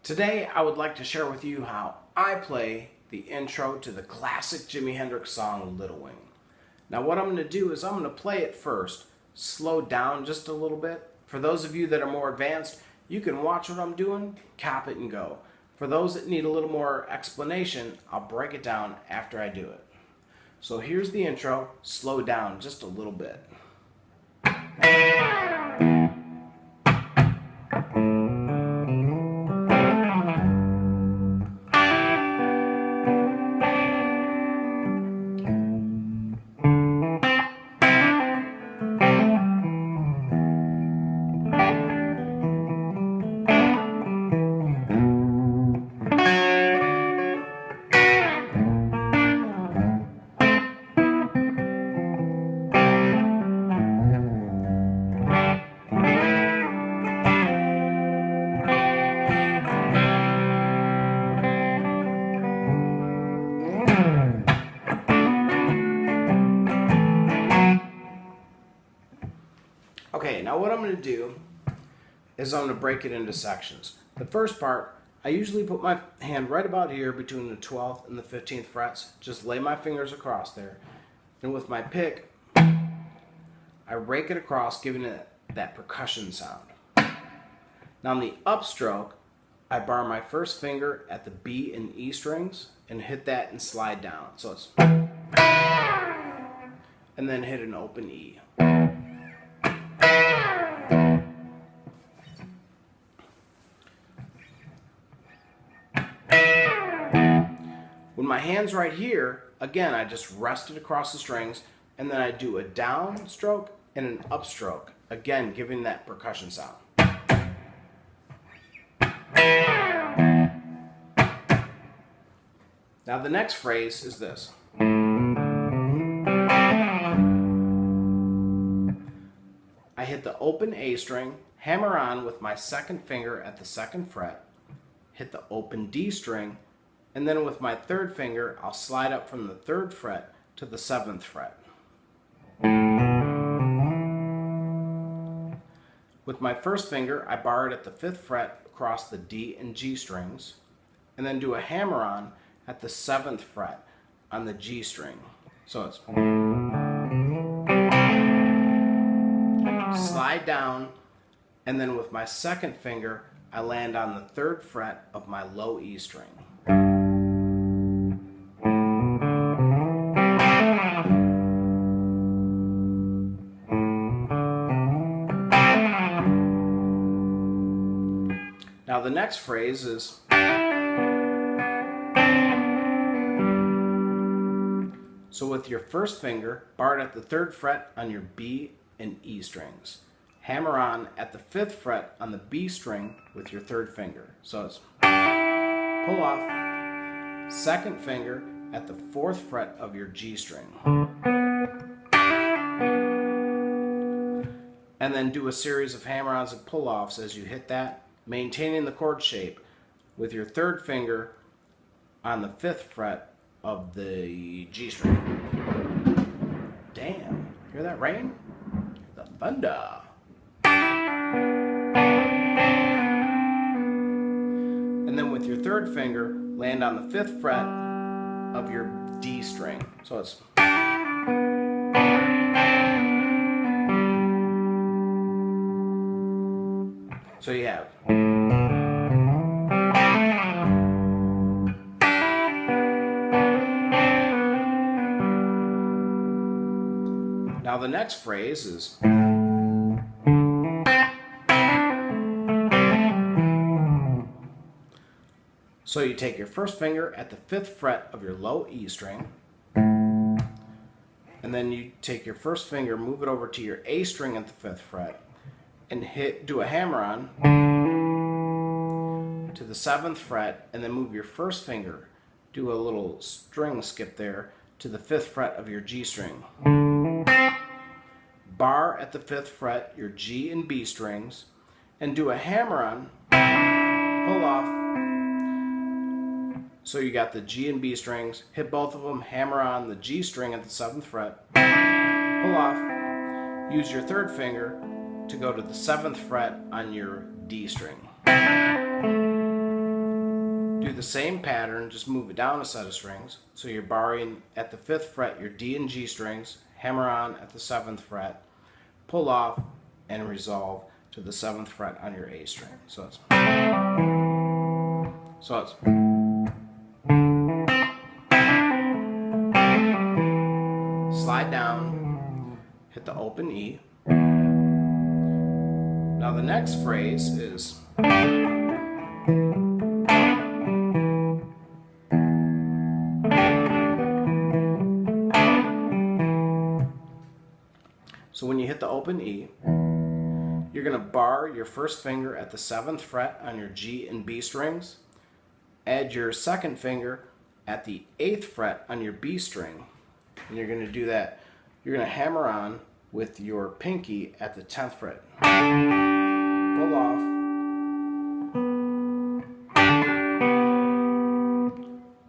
Today I would like to share with you how I play the intro to the classic Jimi Hendrix song Little Wing. Now what I'm going to do is I'm going to play it first, slow down just a little bit. For those of you that are more advanced, you can watch what I'm doing, cop it and go. For those that need a little more explanation, I'll break it down after I do it. So here's the intro, slow down just a little bit. Okay, now what I'm going to do is I'm going to break it into sections. The first part, I usually put my hand right about here between the 12th and the 15th frets. Just lay my fingers across there. And with my pick, I rake it across, giving it that percussion sound. Now on the upstroke, I bar my first finger at the B and E strings and hit that and slide down. So it's... and then hit an open E. When my hand's right here, again, I just rest it across the strings, and then I do a down stroke and an upstroke, again, giving that percussion sound. Now the next phrase is this. I hit the open A string, hammer on with my second finger at the second fret, hit the open D string, and then with my third finger, I'll slide up from the 3rd fret to the 7th fret. With my first finger, I bar it at the 5th fret across the D and G strings, and then do a hammer-on at the 7th fret on the G string. So it's... slide down, and then with my second finger, I land on the 3rd fret of my low E string. Now the next phrase is... so with your first finger, bar it at the 3rd fret on your B and E strings. Hammer on at the 5th fret on the B string with your 3rd finger. So it's... pull off, 2nd finger at the 4th fret of your G string. And then do a series of hammer-ons and pull-offs as you hit that, maintaining the chord shape with your 3rd finger on the 5th fret of the G string. Damn, hear that rain? The thunder. And then with your 3rd finger, land on the 5th fret of your D string. So it's... so you have... Now the next phrase is... so you take your first finger at the 5th fret of your low E string, and then you take your first finger, move it over to your A string at the 5th fret, and do a hammer-on to the 7th fret, and then move your first finger, do a little string skip there, to the 5th fret of your G string. Bar at the 5th fret your G and B strings, and do a hammer-on, pull off. So you got the G and B strings, hit both of them, hammer on the G string at the 7th fret, pull off, use your 3rd finger to go to the 7th fret on your D string. Do the same pattern, just move it down a set of strings. So you're barring at the 5th fret your D and G strings, hammer on at the 7th fret, pull off, and resolve to the 7th fret on your A string. So it's slide down, hit the open E. Now the next phrase is so when you hit the open E, you're going to bar your first finger at the 7th fret on your G and B strings, add your second finger at the 8th fret on your B string, and you're going to do that. You're going to hammer on with your pinky at the 10th fret. Pull off.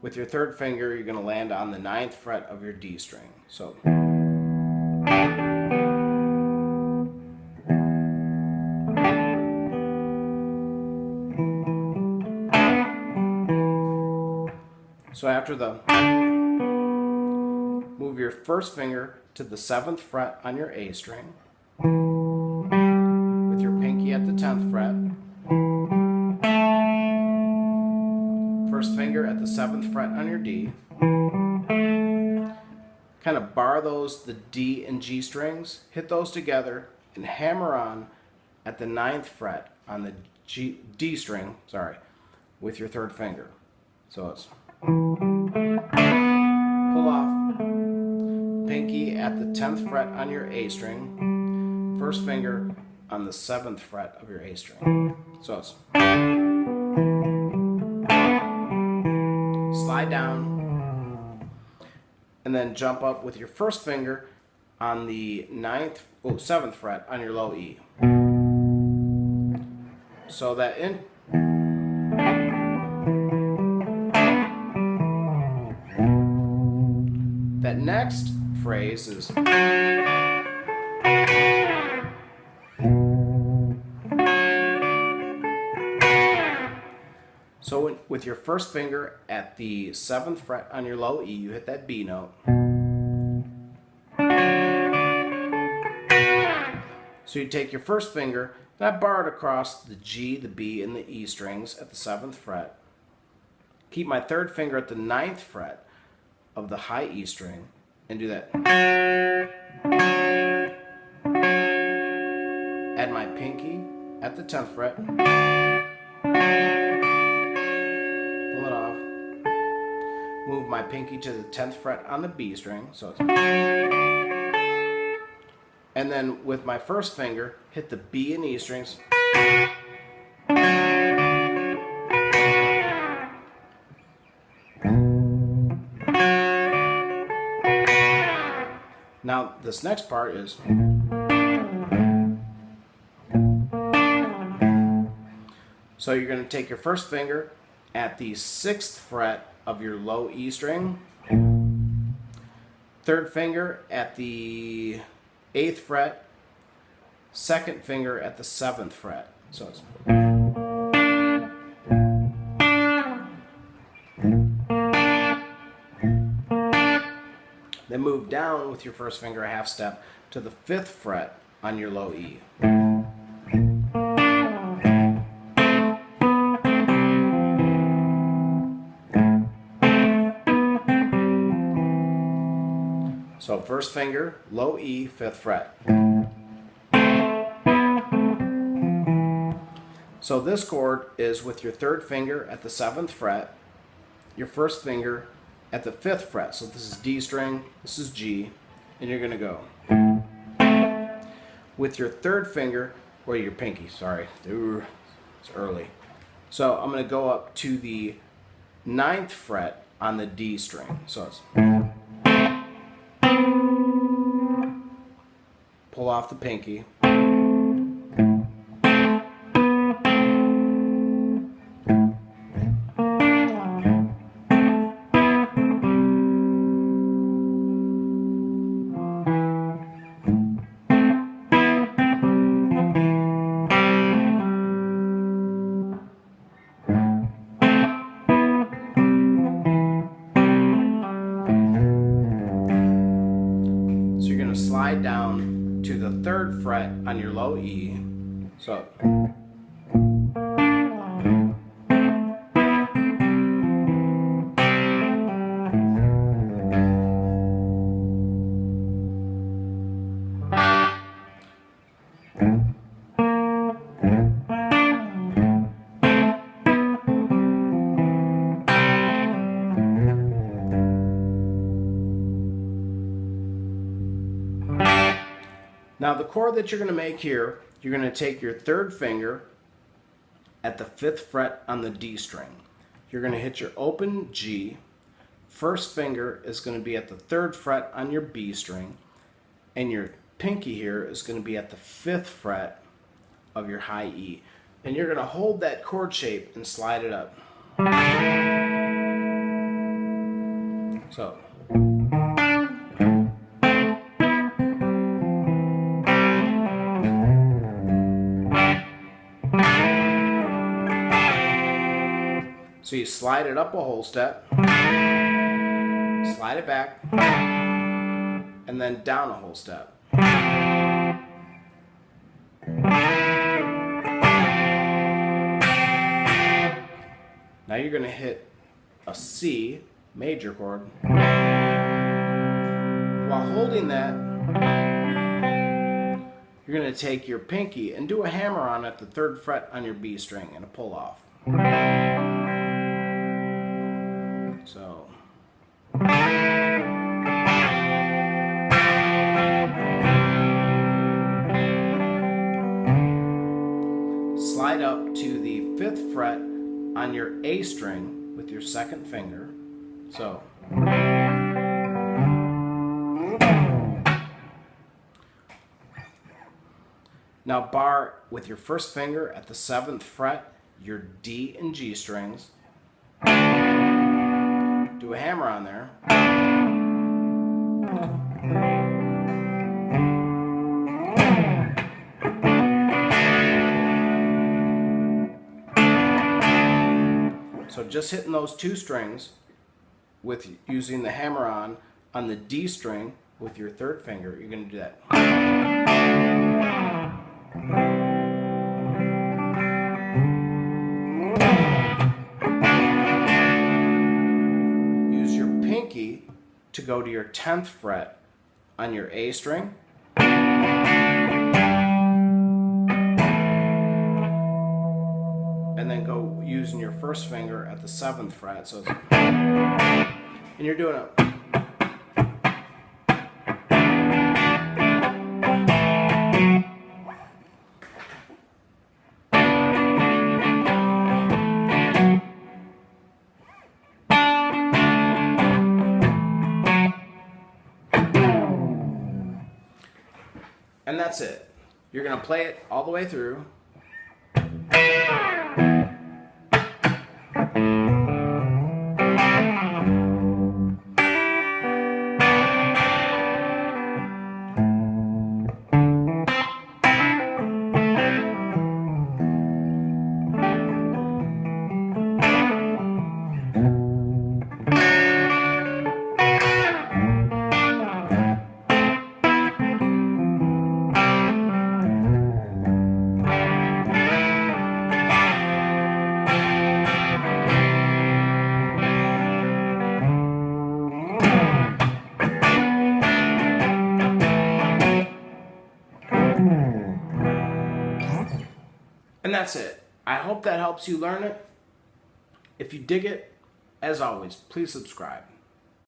With your third finger, you're going to land on the 9th fret of your D string. So after the, move your first finger to the 7th fret on your A string, with your pinky at the 10th fret, first finger at the 7th fret on your D, kind of bar the D and G strings, hit those together, and hammer on at the 9th fret on the D string, with your third finger. So it's pull off, pinky at the 10th fret on your A string, first finger on the 7th fret of your A string. So it's slide down, and then jump up with your first finger on the 7th fret on your low E. So that next phrase is so with your first finger at the 7th fret on your low E, you hit that B note. So you take your first finger, and I bar it across the G, the B, and the E strings at the 7th fret. Keep my third finger at the 9th fret of the high E string, and do that. Add my pinky at the 10th fret. Pull it off. Move my pinky to the 10th fret on the B string. So it's, and then with my first finger, hit the B and E strings. Now this next part is so you're going to take your first finger at the 6th fret of your low E string, third finger at the 8th fret, second finger at the 7th fret. So it's then move down with your first finger a half step to the 5th fret on your low E. So first finger, low E, 5th fret. So this chord is with your third finger at the 7th fret, your first finger at the 5th fret. So this is D string, this is G, and you're going to go. With your third finger, or your pinky, sorry, it's early. So I'm going to go up to the 9th fret on the D string. So it's pull off the pinky. on your low E. So now the chord that you're going to make here, you're going to take your third finger at the 5th fret on the D string. You're going to hit your open G. First finger is going to be at the 3rd fret on your B string, and your pinky here is going to be at the 5th fret of your high E. And you're going to hold that chord shape and slide it up. So. So you slide it up a whole step, slide it back, and then down a whole step. Now you're going to hit a C major chord. While holding that, you're going to take your pinky and do a hammer on at the 3rd fret on your B string and a pull off. So slide up to the 5th fret on your A string with your 2nd finger. So now bar with your 1st finger at the 7th fret your D and G strings. Do a hammer on there. So just hitting those 2 strings with using the hammer on the D string with your 3rd finger, you're going to do that. To go to your 10th fret on your A string, and then go using your 1st finger at the 7th fret. So it's, and you're doing it. And that's it. You're going to play it all the way through. And that's it. I hope that helps you learn it. If you dig it, as always, please subscribe.